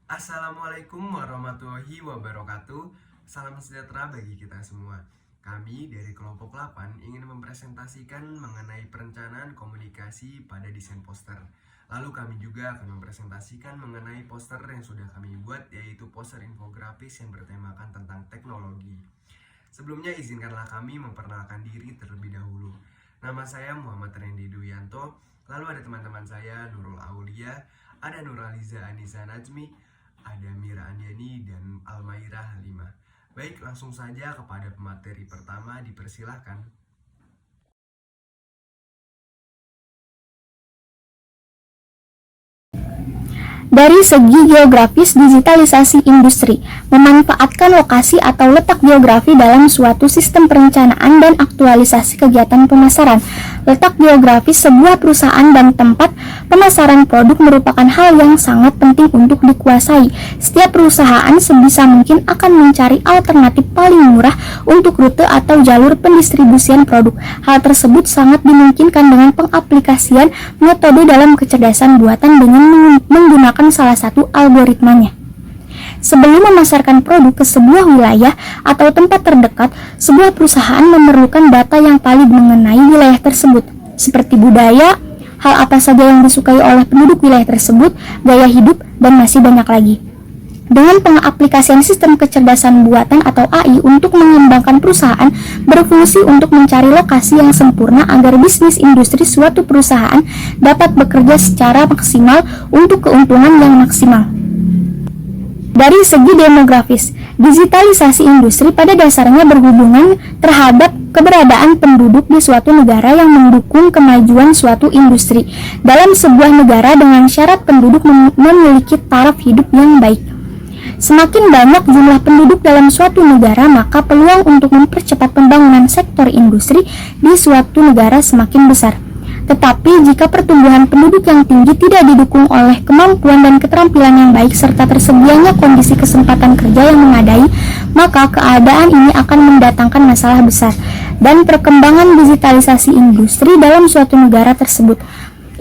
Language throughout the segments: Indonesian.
Assalamualaikum warahmatullahi wabarakatuh. Salam sejahtera bagi kita semua. Kami dari kelompok 8 ingin mempresentasikan mengenai perencanaan komunikasi pada desain poster. Lalu kami juga akan mempresentasikan mengenai poster yang sudah kami buat, yaitu poster infografis yang bertemakan tentang teknologi. Sebelumnya izinkanlah kami memperkenalkan diri terlebih dahulu. Nama saya Muhammad Rendy Duyanto. Lalu ada teman-teman saya Nurul Aulia, ada Nuraliza Anissa Najmi, ada Mira Andiani dan Almaira Halimah. Baik, langsung saja kepada pemateri pertama, dipersilahkan. Dari segi geografis, digitalisasi industri memanfaatkan lokasi atau letak geografi dalam suatu sistem perencanaan dan aktualisasi kegiatan pemasaran. Letak geografis sebuah perusahaan dan tempat pemasaran produk merupakan hal yang sangat penting untuk dikuasai. Setiap perusahaan sebisa mungkin akan mencari alternatif paling murah untuk rute atau jalur pendistribusian produk. Hal tersebut sangat dimungkinkan dengan pengaplikasian metode dalam kecerdasan buatan dengan menggunakan salah satu algoritmanya. Sebelum memasarkan produk ke sebuah wilayah atau tempat terdekat, sebuah perusahaan memerlukan data yang valid mengenai wilayah tersebut, seperti budaya, hal apa saja yang disukai oleh penduduk wilayah tersebut, gaya hidup, dan masih banyak lagi. Dengan pengaplikasian sistem kecerdasan buatan atau AI untuk mengembangkan perusahaan berfungsi untuk mencari lokasi yang sempurna agar bisnis industri suatu perusahaan dapat bekerja secara maksimal untuk keuntungan yang maksimal. Dari segi demografis, digitalisasi industri pada dasarnya berhubungan terhadap keberadaan penduduk di suatu negara yang mendukung kemajuan suatu industri. Dalam sebuah negara dengan syarat penduduk memiliki taraf hidup yang baik. Semakin banyak jumlah penduduk dalam suatu negara, maka peluang untuk mempercepat pembangunan sektor industri di suatu negara semakin besar. Tetapi jika pertumbuhan penduduk yang tinggi tidak didukung oleh kemampuan dan keterampilan yang baik serta tersedianya kondisi kesempatan kerja yang memadai, maka keadaan ini akan mendatangkan masalah besar dan perkembangan digitalisasi industri dalam suatu negara tersebut.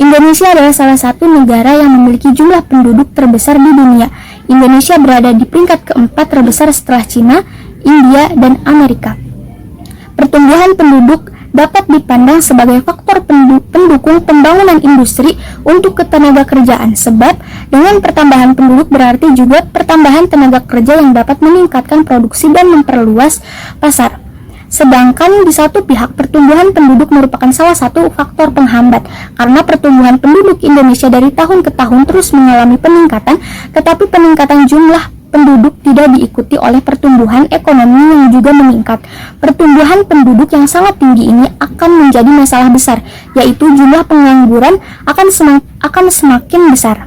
Indonesia adalah salah satu negara yang memiliki jumlah penduduk terbesar di dunia. Indonesia berada di peringkat keempat terbesar setelah Cina, India, dan Amerika. Pertumbuhan penduduk dapat dipandang sebagai faktor pendukung pembangunan industri untuk ketenaga kerjaan, sebab dengan pertambahan penduduk berarti juga pertambahan tenaga kerja yang dapat meningkatkan produksi dan memperluas pasar. Sedangkan di satu pihak pertumbuhan penduduk merupakan salah satu faktor penghambat karena pertumbuhan penduduk Indonesia dari tahun ke tahun terus mengalami peningkatan, tetapi peningkatan jumlah penduduk tidak diikuti oleh pertumbuhan ekonomi yang juga meningkat. Pertumbuhan penduduk yang sangat tinggi ini akan menjadi masalah besar, yaitu jumlah pengangguran akan semakin besar.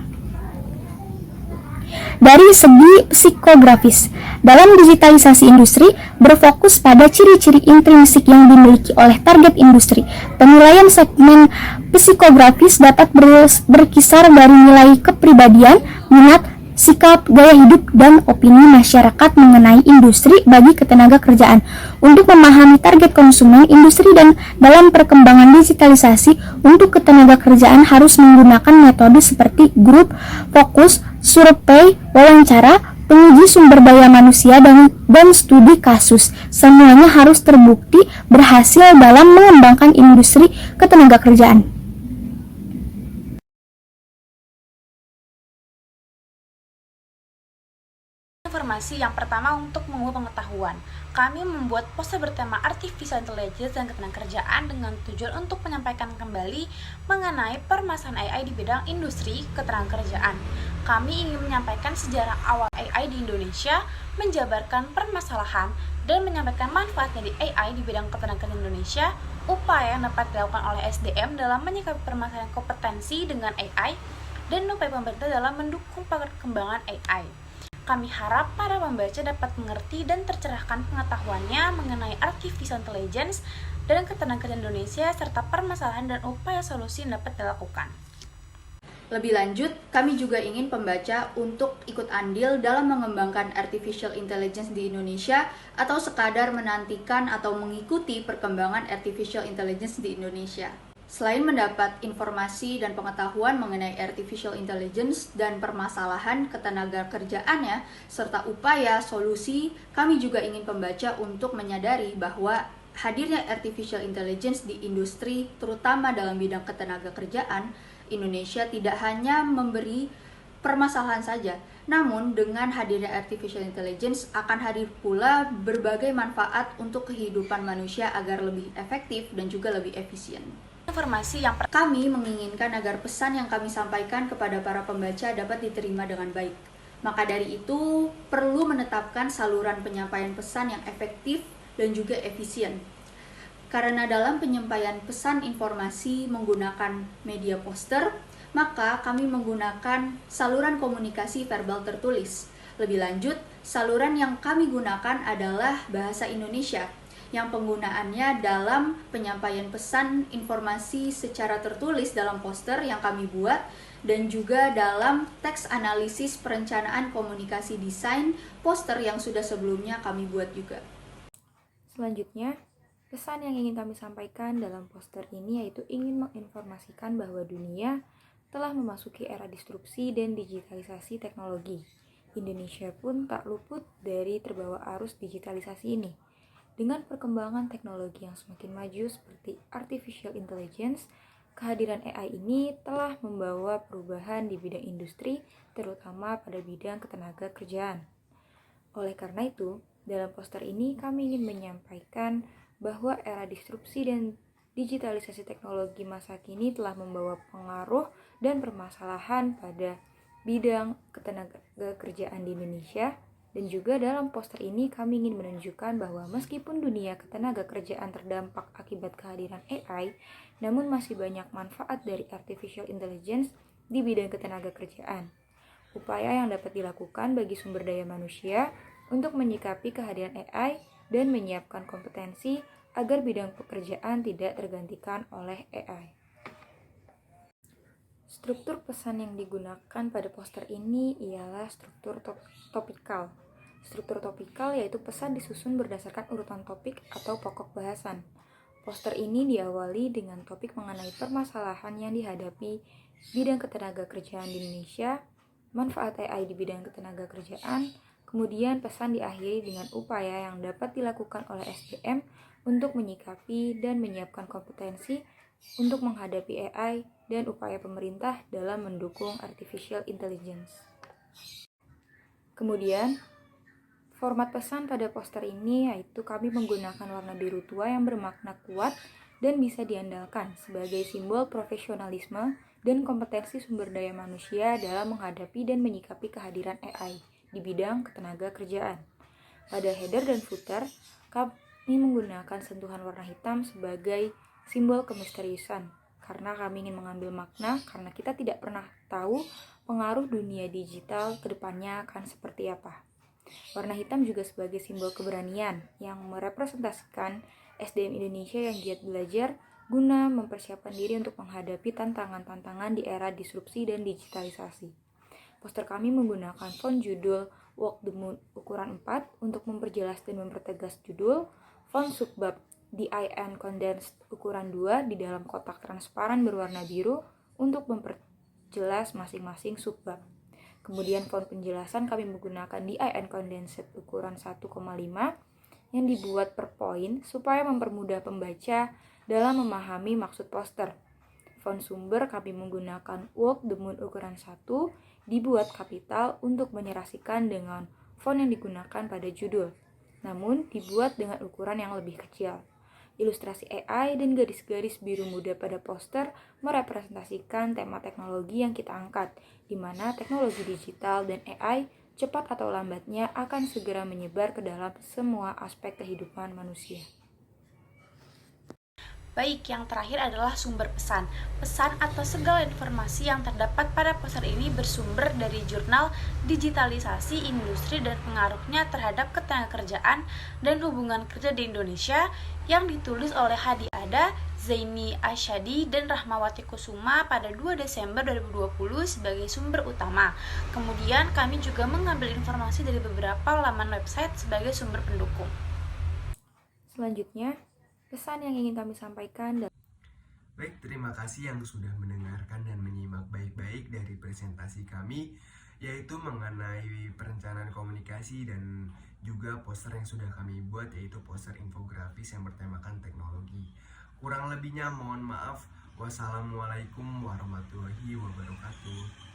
Dari segi psikografis, dalam digitalisasi industri berfokus pada ciri-ciri intrinsik yang dimiliki oleh target industri. Penilaian segmen psikografis dapat berkisar dari nilai kepribadian, minat, sikap, gaya hidup, dan opini masyarakat mengenai industri bagi ketenaga kerjaan. Untuk memahami target konsumen industri dan dalam perkembangan digitalisasi untuk ketenaga kerjaan harus menggunakan metode seperti grup, fokus, survei, wawancara, penguji sumber daya manusia, dan studi kasus. Semuanya harus terbukti berhasil dalam mengembangkan industri ketenaga kerjaan. Informasi yang pertama untuk mengubah pengetahuan. Kami membuat poster bertema Artificial Intelligence dan Ketenagakerjaan dengan tujuan untuk menyampaikan kembali mengenai permasalahan AI di bidang industri ketenagakerjaan. Kami ingin menyampaikan sejarah awal AI di Indonesia, menjabarkan permasalahan, dan menyampaikan manfaatnya di AI di bidang ketenagakerjaan Indonesia, upaya yang dapat dilakukan oleh SDM dalam menyikapi permasalahan kompetensi dengan AI, dan upaya pemerintah dalam mendukung perkembangan AI. Kami harap para pembaca dapat mengerti dan tercerahkan pengetahuannya mengenai Artificial Intelligence dan ketenagakerjaan Indonesia serta permasalahan dan upaya solusi yang dapat dilakukan. Lebih lanjut, kami juga ingin pembaca untuk ikut andil dalam mengembangkan Artificial Intelligence di Indonesia atau sekadar menantikan atau mengikuti perkembangan Artificial Intelligence di Indonesia. Selain mendapat informasi dan pengetahuan mengenai artificial intelligence dan permasalahan ketenagakerjaannya, serta upaya solusi, kami juga ingin pembaca untuk menyadari bahwa hadirnya artificial intelligence di industri, terutama dalam bidang ketenagakerjaan, Indonesia tidak hanya memberi permasalahan saja, namun dengan hadirnya artificial intelligence akan hadir pula berbagai manfaat untuk kehidupan manusia agar lebih efektif dan juga lebih efisien. Informasi yang Kami menginginkan agar pesan yang kami sampaikan kepada para pembaca dapat diterima dengan baik. Maka dari itu, perlu menetapkan saluran penyampaian pesan yang efektif dan juga efisien. Karena dalam penyampaian pesan informasi menggunakan media poster, maka kami menggunakan saluran komunikasi verbal tertulis. Lebih lanjut, saluran yang kami gunakan adalah bahasa Indonesia, yang penggunaannya dalam penyampaian pesan informasi secara tertulis dalam poster yang kami buat, dan juga dalam teks analisis perencanaan komunikasi desain poster yang sudah sebelumnya kami buat juga. Selanjutnya, pesan yang ingin kami sampaikan dalam poster ini yaitu ingin menginformasikan bahwa dunia telah memasuki era disrupsi dan digitalisasi teknologi. Indonesia pun tak luput dari terbawa arus digitalisasi ini. Dengan perkembangan teknologi yang semakin maju seperti artificial intelligence, kehadiran AI ini telah membawa perubahan di bidang industri, terutama pada bidang ketenagakerjaan. Oleh karena itu, dalam poster ini kami ingin menyampaikan bahwa era disrupsi dan digitalisasi teknologi masa kini telah membawa pengaruh dan permasalahan pada bidang ketenagakerjaan di Indonesia. Dan juga dalam poster ini kami ingin menunjukkan bahwa meskipun dunia ketenagakerjaan terdampak akibat kehadiran AI, namun masih banyak manfaat dari artificial intelligence di bidang ketenagakerjaan. Upaya yang dapat dilakukan bagi sumber daya manusia untuk menyikapi kehadiran AI dan menyiapkan kompetensi agar bidang pekerjaan tidak tergantikan oleh AI. Struktur pesan yang digunakan pada poster ini ialah struktur topikal. Struktur topikal yaitu pesan disusun berdasarkan urutan topik atau pokok bahasan. Poster ini diawali dengan topik mengenai permasalahan yang dihadapi bidang ketenagakerjaan di Indonesia, manfaat AI di bidang ketenagakerjaan, kemudian pesan diakhiri dengan upaya yang dapat dilakukan oleh SDM untuk menyikapi dan menyiapkan kompetensi untuk menghadapi AI dan upaya pemerintah dalam mendukung artificial intelligence. Kemudian, format pesan pada poster ini yaitu kami menggunakan warna biru tua yang bermakna kuat dan bisa diandalkan sebagai simbol profesionalisme dan kompetensi sumber daya manusia dalam menghadapi dan menyikapi kehadiran AI di bidang ketenagakerjaan. Pada header dan footer, kami menggunakan sentuhan warna hitam sebagai simbol kemisteriusan, karena kami ingin mengambil makna karena kita tidak pernah tahu pengaruh dunia digital ke depannya akan seperti apa. Warna hitam juga sebagai simbol keberanian yang merepresentasikan SDM Indonesia yang giat belajar guna mempersiapkan diri untuk menghadapi tantangan-tantangan di era disrupsi dan digitalisasi. Poster kami menggunakan font judul Walk the Moon ukuran 4 untuk memperjelas dan mempertegas judul, font subbab DIN Condensed ukuran 2 di dalam kotak transparan berwarna biru untuk memperjelas masing-masing subbab. Kemudian font penjelasan kami menggunakan DIN Condensed ukuran 1,5 yang dibuat per poin supaya mempermudah pembaca dalam memahami maksud poster. Font sumber kami menggunakan Walk the Moon ukuran 1 dibuat kapital untuk menyerasikan dengan font yang digunakan pada judul, namun dibuat dengan ukuran yang lebih kecil. Ilustrasi AI dan garis-garis biru muda pada poster merepresentasikan tema teknologi yang kita angkat, di mana teknologi digital dan AI cepat atau lambatnya akan segera menyebar ke dalam semua aspek kehidupan manusia. Baik, yang terakhir adalah sumber pesan. Pesan atau segala informasi yang terdapat pada poster ini bersumber dari jurnal Digitalisasi Industri dan Pengaruhnya Terhadap Ketenagakerjaan dan Hubungan Kerja di Indonesia yang ditulis oleh Hadi Ada, Zaini Asyadi, dan Rahmawati Kusuma pada 2 Desember 2020 sebagai sumber utama. Kemudian kami juga mengambil informasi dari beberapa laman website sebagai sumber pendukung. Selanjutnya, pesan yang ingin kami sampaikan Baik, terima kasih yang sudah mendengarkan dan menyimak baik-baik dari presentasi kami, yaitu mengenai perencanaan komunikasi dan juga poster yang sudah kami buat, yaitu poster infografis yang bertemakan teknologi. Kurang lebihnya mohon maaf. Wassalamualaikum warahmatullahi wabarakatuh.